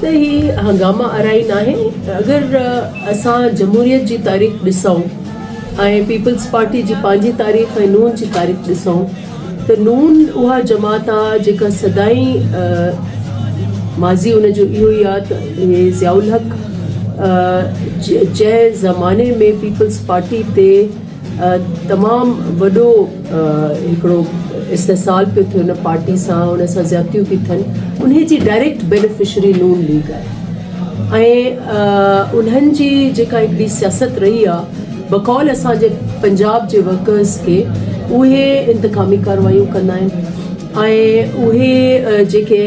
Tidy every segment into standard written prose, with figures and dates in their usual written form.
त ही हंगामा आराई नाहे. अगर असां जमहूरियत जी तारीख़ ॾिसूं ऐं पीपल्स पार्टी जी पंहिंजी तारीख़ ऐं नून जी तारीख़ ॾिसूं त नून उहा जमात आहे जेका सदाई माज़ी उनजो इहो ई आहे त इहे ज़ियाउल हक़ जंहिं ज़माने में पीपल्स पार्टी ते तमामु वॾो हिकिड़ो इस्तेसाल पियो थियो हुन पार्टी सां, उन सां ज़्यादतियूं पई थियनि, उन जी डायरेक्ट बेनिफिशरी नून लीग आहे. ऐं उन्हनि जी जेका हिकिड़ी सियासत रही आहे बकौल असांजे पंजाब जे वर्कर्स खे, उहे इंतकामी कार्रवाइयूं कंदा आहिनि ऐं उहे जेके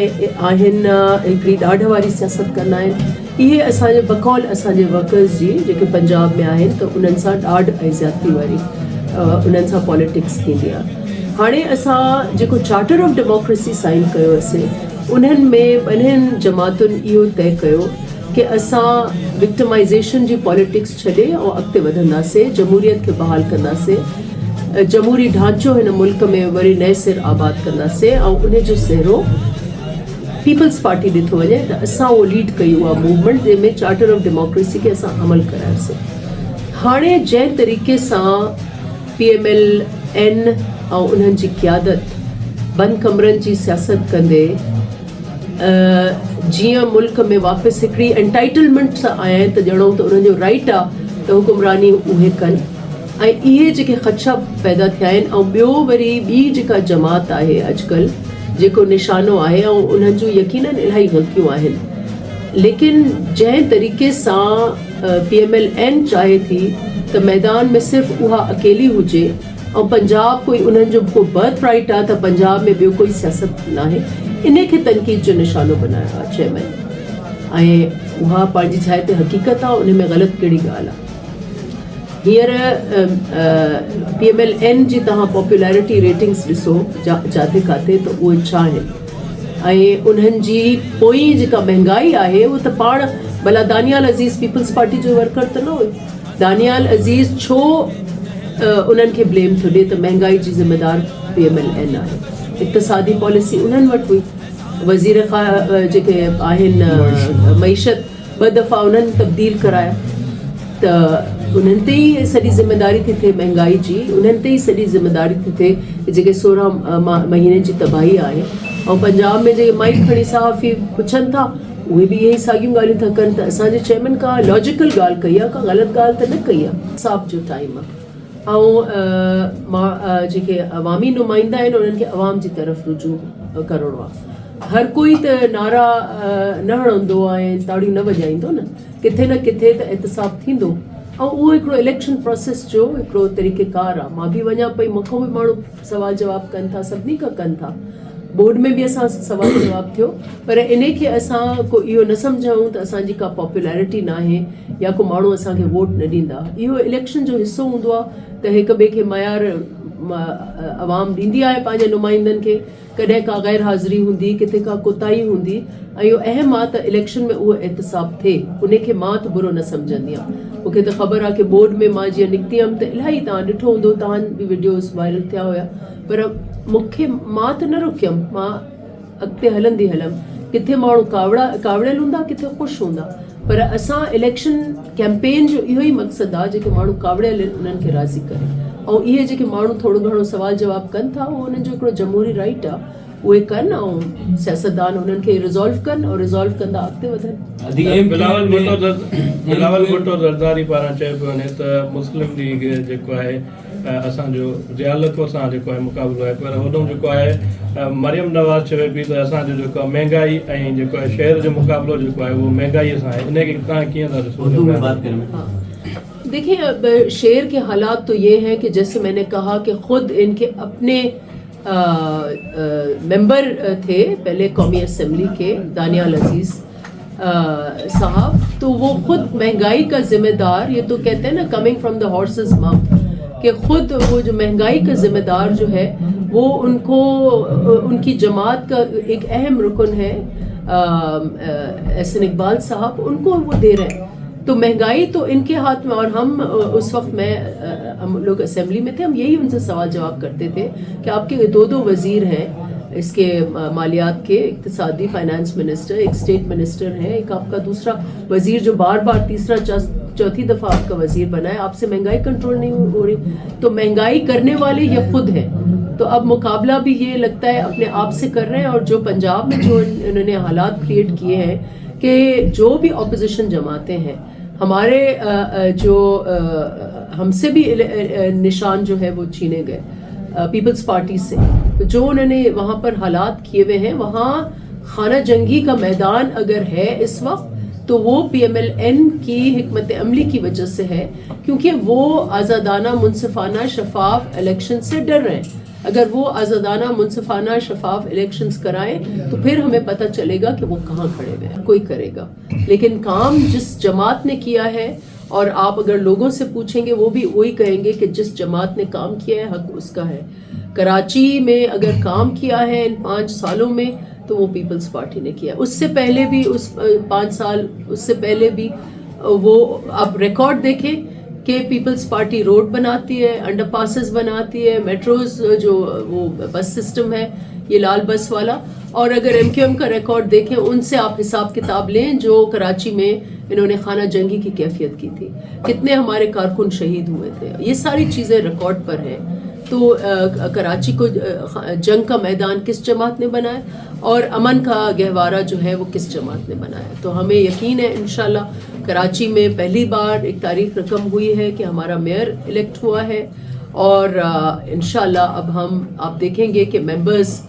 आहिनि हिकिड़ी ॾाढ वारी सियासत कंदा आहिनि. इहे असांजे बकौल असांजे वर्कर्स जी जेके पंजाब में आहिनि त उन्हनि सां ॾाढ ऐं ज़्यादती वारी उन्हनि सां पॉलिटिक्स थींदी आहे. हाणे असां जेको चार्टर ऑफ डेमोक्रेसी साइन कयोसीं उन्हनि में ॿिन्हिनि जमातुनि इहो तय कयो कि असां विक्टिमाइज़ेशन जी पॉलिटिक्स छॾे ऐं अॻिते वधंदासीं, जमहूरियत खे बहाल कंदासीं, जमहूरी ढांचो हिन मुल्क में वरी नए सिर आबाद कंदासीं ऐं उन जो सहरो पीपल्स पार्टी ॾिठो वञे त असां उहो लीड कई उहा मूवमेंट जंहिंमें चार्टर ऑफ डेमोक्रेसी खे असां अमल करायोसीं. हाणे जंहिं तरीक़े सां PMLN ऐं उन्हनि जी क़यादत बंदि कमरनि जी सियासत कंदे जीअं मुल्क में वापसि हिकिड़ी एंटाइटलमेंट सां आया आहिनि त ॼणो त उन्हनि जो राइट आहे त हुकुमरानी उहे कनि, ऐं इहे जेके ख़दशा पैदा थिया आहिनि. ऐं ॿियो वरी ॿी जेका जमात आहे अॼुकल्ह जेको निशानो आहे ऐं उन्हनि जूं यकीनन इलाही ग़लतियूं आहिनि, लेकिन जंहिं तरीक़े सां PMLN चाहे थी त मैदान में सिर्फ़ु उहा अकेली हुजे ऐं पंजाब कोई उन्हनि जो को बर्थ राइट आहे त पंजाब में ॿियो कोई सियासत न आहे, इन खे तनक़ीद जो निशानो बनायो आहे चेयरमैन. ऐं उहा पंहिंजी जाइ ते हक़ीक़त आहे, उन में ग़लति कहिड़ी ॻाल्हि आहे. हींअर PMLN जी तव्हां पॉपुलैरिटी रेटिंग्स ॾिसो जाते काथे त उहे छा आहिनि, ऐं उन्हनि जी पोइ जेका महांगाई आहे उहो त पाण भला दानियाल अज़ीज़ पीपल्स पार्टी जो वर्कर त न हुयो. दानियाल अज़ीज़ छो उन्हनि खे ब्लेम थो ॾिए त महांगाई जी ज़िम्मेदार PMLN आहे. इक़्तिसादी पॉलिसी उन्हनि वटि हुई, वज़ीर जेके आहिनि मईशत 2 दफ़ा उन्हनि तब्दील कराया, त उन्हनि ते ई सॼी ज़िम्मेदारी थी थिए महांगाई जी, उन्हनि ते ई सॼी ज़िम्मेदारी थी थिए जेके 16 महीने जी तबाही आहे. ऐं पंजाब में जेके माइक खणी सहाफ़ी पुछनि था उहे बि इहे ई साॻियूं ॻाल्हियूं था कनि. त असांजे चेयरमैन का लॉजिकल ॻाल्हि कई आहे, का ग़लति ॻाल्हि त न कई आहे. साफ़ जो टाइम आहे ऐं मां जेके अवामी नुमाइंदा आहिनि उन्हनि खे अवाम जी तरफ़ रुजू करिणो आहे. हर कोई त नारा न हणंदो ऐं ताड़ियूं न वॼाईंदो न, किथे न किथे त एहतसाब थींदो ऐं उहो हिकिड़ो इलेक्शन प्रोसेस जो हिकिड़ो तरीक़ेकार आहे. मां बि वञा पई, मूंखां बि माण्हू सवाल जवाब कनि था, सभिनी खां कनि था, बोर्ड में बि असां सवाल जवाब थियो, पर इन खे असां को इहो न सम्झूं त असांजी का पॉपुलैरिटी न आहे या को माण्हू असांखे वोट न ॾींदा. इहो इलेक्शन जो हिसो हूंदो आहे त हिक ॿिए खे मयार अवाम ॾींदी आहे पंहिंजे नुमाइंदनि खे. कॾहिं का गैर हाज़िरी हूंदी, किथे का कोताही हूंदी, ऐं इहो अहम आहे त इलेक्शन में उहो एहतसाब थिए. उन खे मां त बुरो न सम्झंदी आहियां. मूंखे त ख़बर आहे कि बोर्ड में मां जीअं निकिती हुअमि त इलाही तव्हां ॾिठो हूंदो, तव्हां बि वीडियोज़ वायरल थिया हुया, पर मूंखे मां त न रुकियमि, मां अॻिते हलंदी हलमि. किथे माण्हू कावड़ियल हूंदा, किथे ख़ुशि हूंदा, पर असां इलेक्शन कैंपेन जो इहो ई मक़सदु आहे जेके माण्हू कावड़ियल आहिनि उन्हनि खे राज़ी करे. ऐं इहे जेके माण्हू थोरो घणो सवाल जवाब कनि था उहो उन्हनि जो हिकिड़ो जमहूरी राइट आहे, उहे कनि ऐं सियासतदान उन्हनि खे रिज़ॉल्व कनि और रिज़ॉल्व कंदा अॻिते वधनि. बिलावल भुट्टो ज़रदारी पारां चयो पियो वञे त मुस्लिम लीग जेको आहे असांजो ज़ियालतों सां जेको आहे मुक़ाबिलो आहे, पर होॾो जेको आहे मरियम नवाज़ चवे पई त असांजो जेको आहे महांगाई ऐं जेको आहे शहर जो मुक़ाबिलो जेको आहे उहो महांगाईअ सां आहे. इनखे तव्हां कीअं था ॾिसो? देखिए, शेर के हालात तो ये हैं कि जैसे मैंने कहा कि खुद इनके अपने मेंबर थे पहले कौमी असम्बली के, दानियाल अजीज़ साहब, तो वो खुद महंगाई का जिम्मेदार, ये तो कहते हैं ना coming from the horses mouth, कि खुद वो जो महंगाई का जिम्मेदार जो है वो उनको उनकी जमात का एक अहम रुकन है एहसन इकबाल साहब, उनको वो दे रहे हैं. तो महंगाई तो इनके हाथ में. और हम उस वक्त हम लोग असेंबली में थे, हम यही उनसे सवाल जवाब करते थे कि आपके 2 वज़ीर हैं, اس کے مالیات کے اقتصادی فائنانس منسٹر، ایک اسٹیٹ منسٹر ہیں، ایک آپ کا دوسرا وزیر جو بار بار تیسرا چوتھی دفعہ آپ کا وزیر بنا ہے، آپ سے مہنگائی کنٹرول نہیں ہو رہی. تو مہنگائی کرنے والے یہ خود ہیں. تو اب مقابلہ بھی یہ لگتا ہے اپنے آپ سے کر رہے ہیں. اور جو پنجاب میں جو انہوں نے حالات کریٹ کیے ہیں کہ جو بھی اپوزیشن جماعتیں ہیں، ہمارے جو ہم سے بھی نشان جو ہے وہ چھینے گئے پیپلز پارٹی سے. تو جو انہوں نے وہاں پر حالات کیے ہوئے ہیں، وہاں خانہ جنگی کا میدان اگر ہے اس وقت تو وہ پی ایم ایل این کی حکمت عملی کی وجہ سے ہے، کیونکہ وہ آزادانہ منصفانہ شفاف الیکشن سے ڈر رہے ہیں. اگر وہ آزادانہ منصفانہ شفاف الیکشنز کرائیں تو پھر ہمیں پتہ چلے گا کہ وہ کہاں کھڑے ہوئے ہیں. کوئی کرے گا، لیکن کام جس جماعت نے کیا ہے، اور آپ اگر لوگوں سے پوچھیں گے وہ بھی وہی کہیں گے کہ جس جماعت نے کام کیا ہے حق اس کا ہے. کراچی میں اگر کام کیا ہے ان 5 سالوں میں تو وہ پیپلز پارٹی نے کیا. اس سے پہلے بھی اس 5 سال اس سے پہلے بھی وہ آپ ریکارڈ دیکھیں کہ پیپلز پارٹی روڈ بناتی ہے، انڈر پاسز بناتی ہے، میٹروز جو وہ بس سسٹم ہے یہ لال بس والا. اور اگر ایم کیو ایم کا ریکارڈ دیکھیں، ان سے آپ حساب کتاب لیں جو کراچی میں انہوں نے خانہ جنگی کی کیفیت کی تھی، کتنے ہمارے کارکن شہید ہوئے تھے. یہ ساری چیزیں ریکارڈ پر ہیں. تو کراچی کو جنگ کا میدان کس جماعت نے بنایا اور امن کا گہوارہ جو ہے وہ کس جماعت نے بنایا. تو ہمیں یقین ہے انشاءاللہ کراچی میں پہلی بار ایک تاریخ رقم ہوئی ہے کہ ہمارا میئر الیکٹ ہوا ہے. اور انشاءاللہ اب آپ دیکھیں گے کہ ممبرز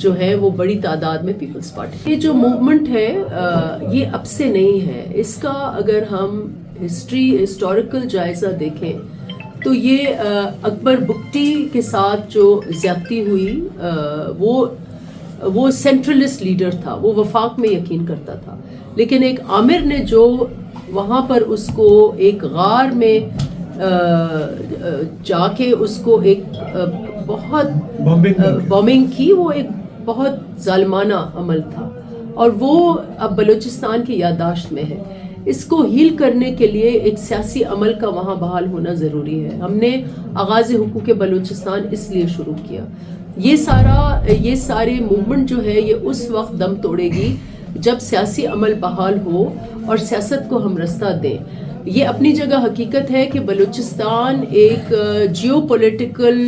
جو ہیں وہ بڑی تعداد میں پیپلز پارٹی. یہ جو موومنٹ ہے یہ اب سے نہیں ہے. اس کا اگر ہم ہسٹوریکل جائزہ دیکھیں تو یہ اکبر بگٹی کے ساتھ جو زیادتی ہوئی وہ سینٹرلسٹ لیڈر تھا، وہ وفاق میں یقین کرتا تھا. لیکن ایک عامر نے جو وہاں پر اس کو ایک غار میں جا کے اس کو ایک بہت بومبنگ کی، وہ ایک بہت ظالمانہ عمل تھا اور وہ اب بلوچستان کی یادداشت میں ہے. اس کو ہیل کرنے کے لیے ایک سیاسی عمل کا وہاں بحال ہونا ضروری ہے. ہم نے آغاز حقوق بلوچستان اس لیے شروع کیا. یہ ساری موومنٹ جو ہے یہ اس وقت دم توڑے گی جب سیاسی عمل بحال ہو اور سیاست کو ہم رستہ دیں. یہ اپنی جگہ حقیقت ہے کہ بلوچستان ایک جیو پولیٹیکل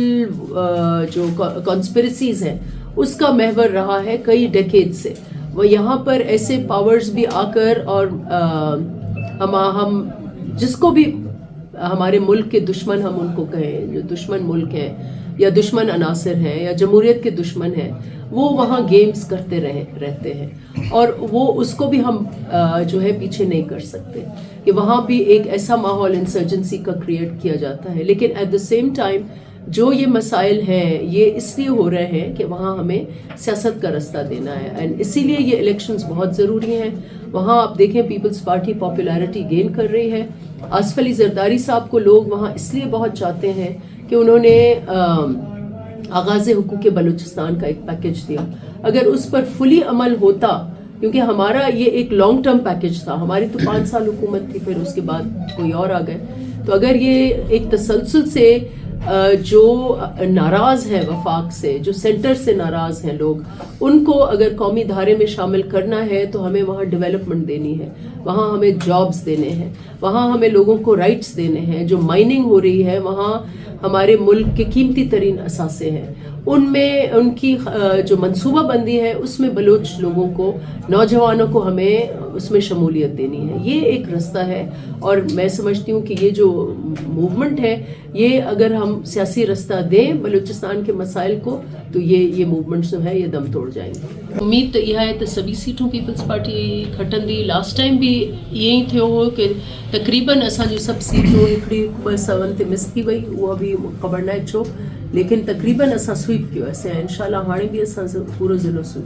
جو کانسپریسیز ہیں اس کا محور رہا ہے کئی ڈیکیڈ سے. وہ یہاں پر ایسے پاورز بھی آ کر اور ہم جس کو بھی ہمارے ملک کے دشمن ہم ان کو کہیں، جو دشمن ملک ہیں یا دشمن عناصر ہیں یا جمہوریت کے دشمن ہیں، وہ وہاں گیمز کرتے رہتے ہیں اور وہ اس کو بھی ہم جو ہے پیچھے نہیں کر سکتے کہ وہاں بھی ایک ایسا ماحول انسرجنسی کا کریٹ کیا جاتا ہے. لیکن ایٹ دا سیم ٹائم جو یہ مسائل ہیں یہ اس لیے ہو رہے ہیں کہ وہاں ہمیں سیاست کا رستہ دینا ہے اینڈ اسی لیے یہ الیکشنز بہت ضروری ہیں. وہاں آپ دیکھیں پیپلز پارٹی پاپولیرٹی گین کر رہی ہے. آصف علی زرداری صاحب کو لوگ وہاں اس لیے بہت چاہتے ہیں کہ انہوں نے آغاز حقوق بلوچستان کا ایک پیکج دیا. اگر اس پر فلی عمل ہوتا، کیونکہ ہمارا یہ ایک لانگ ٹرم پیکج تھا، ہماری تو 5 سال حکومت تھی، پھر اس کے بعد کوئی اور آ گئے. تو اگر یہ ایک تسلسل سے جو ناراض ہیں وفاق سے، جو سینٹر سے ناراض ہیں لوگ، ان کو اگر قومی دھارے میں شامل کرنا ہے تو ہمیں وہاں ڈیولپمنٹ دینی ہے، وہاں ہمیں جابز دینے ہیں، وہاں ہمیں لوگوں کو رائٹس دینے ہیں. جو مائننگ ہو رہی ہے وہاں ہمارے ملک کے قیمتی ترین اثاثے ہیں، ان میں ان کی جو منصوبہ بندی ہے اس میں بلوچ لوگوں کو، نوجوانوں کو ہمیں اس میں شمولیت دینی ہے. یہ ایک رستہ ہے اور میں سمجھتی ہوں کہ یہ جو موومنٹ ہے یہ اگر ہم سیاسی رستہ دیں بلوچستان کے مسائل کو تو یہ موومنٹ جو ہے یہ دم توڑ جائیں گے. امید تو یہ ہے تو سبھی سیٹوں پیپلز پارٹی کھٹن دی. لاسٹ ٹائم بھی یہی تھو کہ تقریباً اساں جو سب سیٹوں ہکڑی سون تے مس تھی وئی وہ ابھی خبر نہ چھو، لیکن تقریباً اساں سویپ کیو ایسے انشاءاللہ ہاणे بھی اساں پورو ضلع سویپ